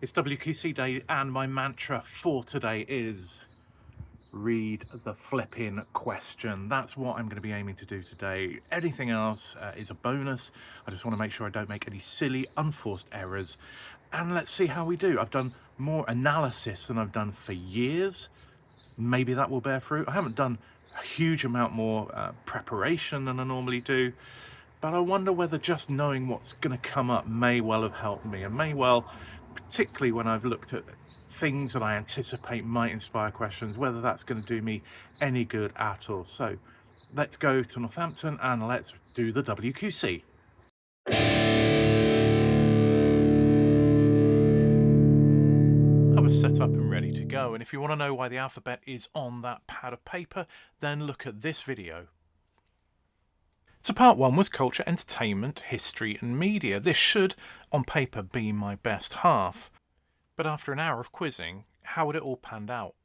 It's WQC day and my mantra for today is read the flipping question. That's what I'm going to be aiming to do today. Anything else is a bonus. I just want to make sure I don't make any silly, unforced errors. And let's see how we do. I've done more analysis than I've done for years. Maybe that will bear fruit. I haven't done a huge amount more preparation than I normally do. But I wonder whether just knowing what's going to come up may well have helped me, and may well, particularly when I've looked at things that I anticipate might inspire questions, whether that's going to do me any good at all. So let's go to Northampton and let's do the WQC. I was set up and ready to go, and if you want to know why the alphabet is on that pad of paper, then look at this video. So part one was culture, entertainment, history and media. This should, on paper, be my best half. But after an hour of quizzing, how would it all panned out?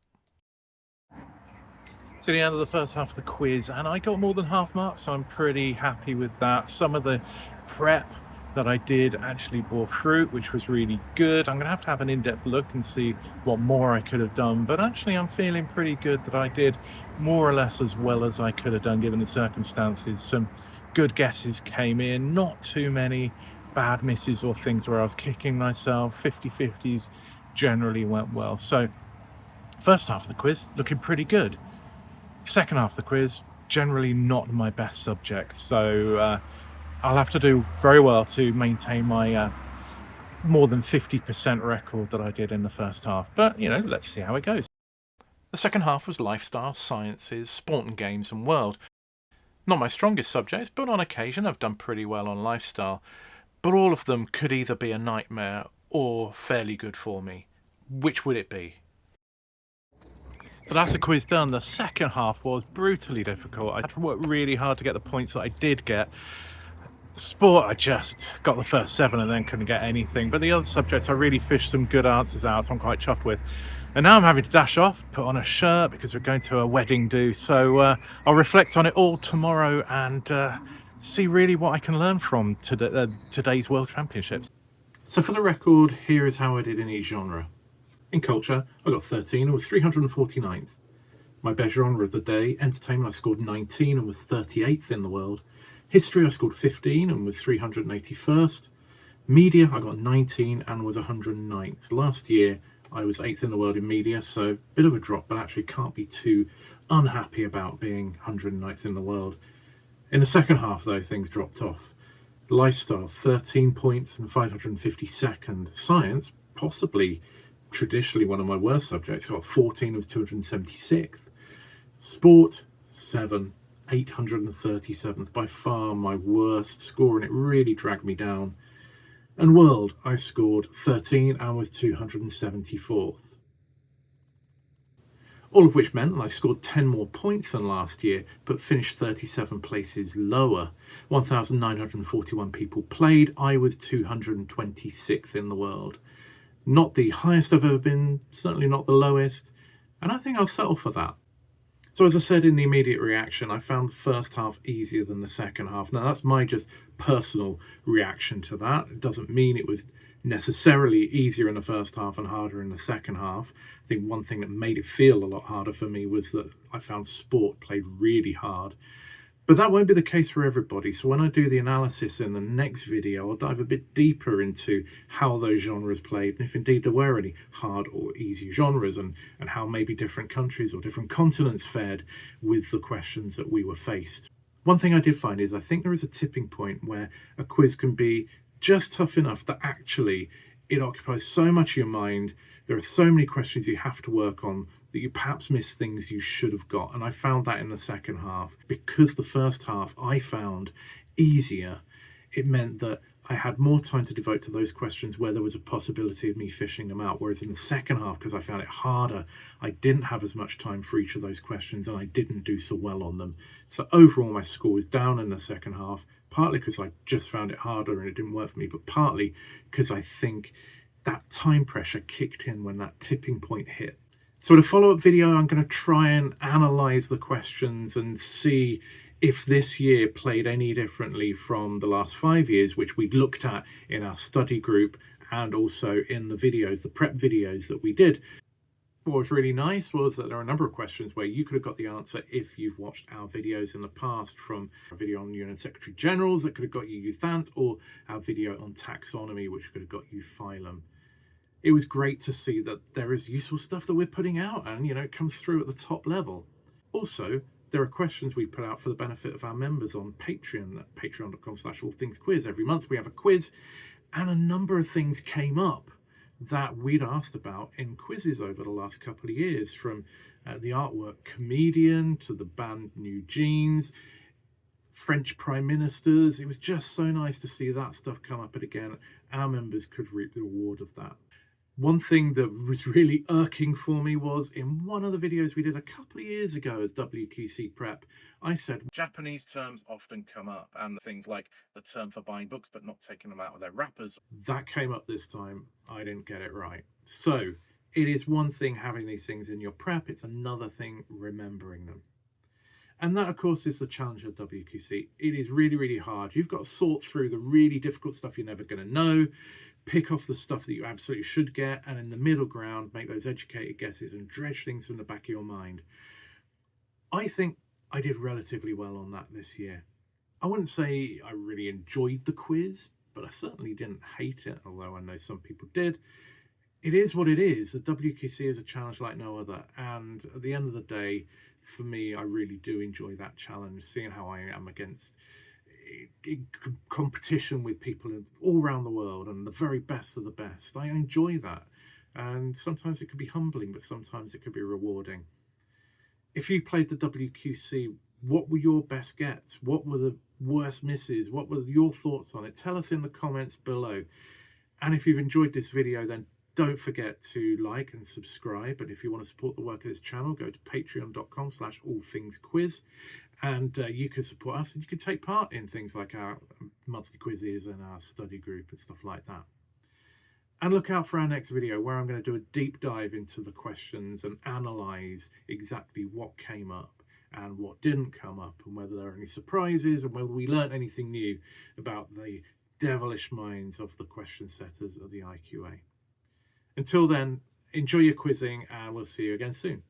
So the end of the first half of the quiz, and I got more than half marks, so I'm pretty happy with that. Some of the prep that I did actually bore fruit, which was really good. I'm going to have an in-depth look and see what more I could have done, but actually I'm feeling pretty good that I did more or less as well as I could have done given the circumstances. Some good guesses came in, not too many bad misses or things where I was kicking myself. 50-50s generally went well. So first half of the quiz looking pretty good. Second half of the quiz, generally not my best subject, so I'll have to do very well to maintain my more than 50% record that I did in the first half. But, you know, let's see how it goes. The second half was lifestyle, sciences, sport and games and world. Not my strongest subjects, but on occasion I've done pretty well on lifestyle. But all of them could either be a nightmare or fairly good for me. Which would it be? So that's the quiz done. The second half was brutally difficult. I had to work really hard to get the points that I did get. Sport, I just got the first 7 and then couldn't get anything. But the other subjects, I really fished some good answers out, so I'm quite chuffed with. And now I'm having to dash off, put on a shirt because we're going to a wedding do. So I'll reflect on it all tomorrow and see really what I can learn from today's World Championships. So for the record, here is how I did in each genre. In culture, I got 13 and was 349th. My best genre of the day, entertainment, I scored 19 and was 38th in the world. History, I scored 15 and was 381st. Media, I got 19 and was 109th. Last year, I was 8th in the world in media, so a bit of a drop, but actually can't be too unhappy about being 109th in the world. In the second half, though, things dropped off. Lifestyle, 13 points and 552nd. Science, possibly traditionally one of my worst subjects, got 14 and was 276th. Sport, 7. 837th, by far my worst score, and it really dragged me down. And world, I scored 13 and was 274th. All of which meant that I scored 10 more points than last year, but finished 37 places lower. 1,941 people played, I was 226th in the world. Not the highest I've ever been, certainly not the lowest, and I think I'll settle for that. So as I said in the immediate reaction, I found the first half easier than the second half. Now that's my just personal reaction to that. It doesn't mean it was necessarily easier in the first half and harder in the second half. I think one thing that made it feel a lot harder for me was that I found sport played really hard. But that won't be the case for everybody. So when I do the analysis in the next video, I'll dive a bit deeper into how those genres played, and if indeed there were any hard or easy genres, and how maybe different countries or different continents fared with the questions that we were faced. One thing I did find is I think there is a tipping point where a quiz can be just tough enough that actually it occupies so much of your mind. There are so many questions you have to work on that you perhaps miss things you should have got. And I found that in the second half. Because the first half I found easier, it meant that I had more time to devote to those questions where there was a possibility of me fishing them out. Whereas in the second half, because I found it harder, I didn't have as much time for each of those questions and I didn't do so well on them. So overall, my score was down in the second half, partly because I just found it harder and it didn't work for me, but partly because I think that time pressure kicked in when that tipping point hit. So in a follow-up video, I'm going to try and analyze the questions and see if this year played any differently from the last 5 years, which we looked at in our study group and also in the videos, the prep videos that we did. What was really nice was that there are a number of questions where you could have got the answer if you've watched our videos in the past, from a video on UN Secretary Generals that could have got you Euthant, or our video on taxonomy, which could have got you phylum. It was great to see that there is useful stuff that we're putting out, and it comes through at the top level. Also, there are questions we put out for the benefit of our members on Patreon at patreon.com/allthingsquiz. Every month we have a quiz, and a number of things came up that we'd asked about in quizzes over the last couple of years, from the artwork Comedian to the band New Jeans, French prime ministers. It was just so nice to see that stuff come up, and again, our members could reap the reward of that. One thing that was really irking for me was in one of the videos we did a couple of years ago as WQC Prep, I said Japanese terms often come up, and things like the term for buying books but not taking them out of their wrappers. That came up this time. I didn't get it right. So it is one thing having these things in your prep, it's another thing remembering them. And that, of course, is the challenge of WQC. It is really, really hard. You've got to sort through the really difficult stuff you're never going to know, pick off the stuff that you absolutely should get, and in the middle ground, make those educated guesses and dredge things from the back of your mind. I think I did relatively well on that this year. I wouldn't say I really enjoyed the quiz, but I certainly didn't hate it, although I know some people did. It is what it is. The WQC is a challenge like no other, and at the end of the day, for me, I really do enjoy that challenge, seeing how I am against in competition with people all around the world and the very best of the best. I enjoy that, and sometimes it can be humbling, but sometimes it can be rewarding. If you played the WQC, what were your best gets? What were the worst misses? What were your thoughts on it? Tell us in the comments below. And if you've enjoyed this video, then don't forget to like and subscribe. And if you want to support the work of this channel, go to patreon.com/allthingsquiz. And you can support us, and you can take part in things like our monthly quizzes and our study group and stuff like that. And look out for our next video, where I'm going to do a deep dive into the questions and analyze exactly what came up and what didn't come up, and whether there are any surprises, and whether we learned anything new about the devilish minds of the question setters of the IQA. Until then, enjoy your quizzing, and we'll see you again soon.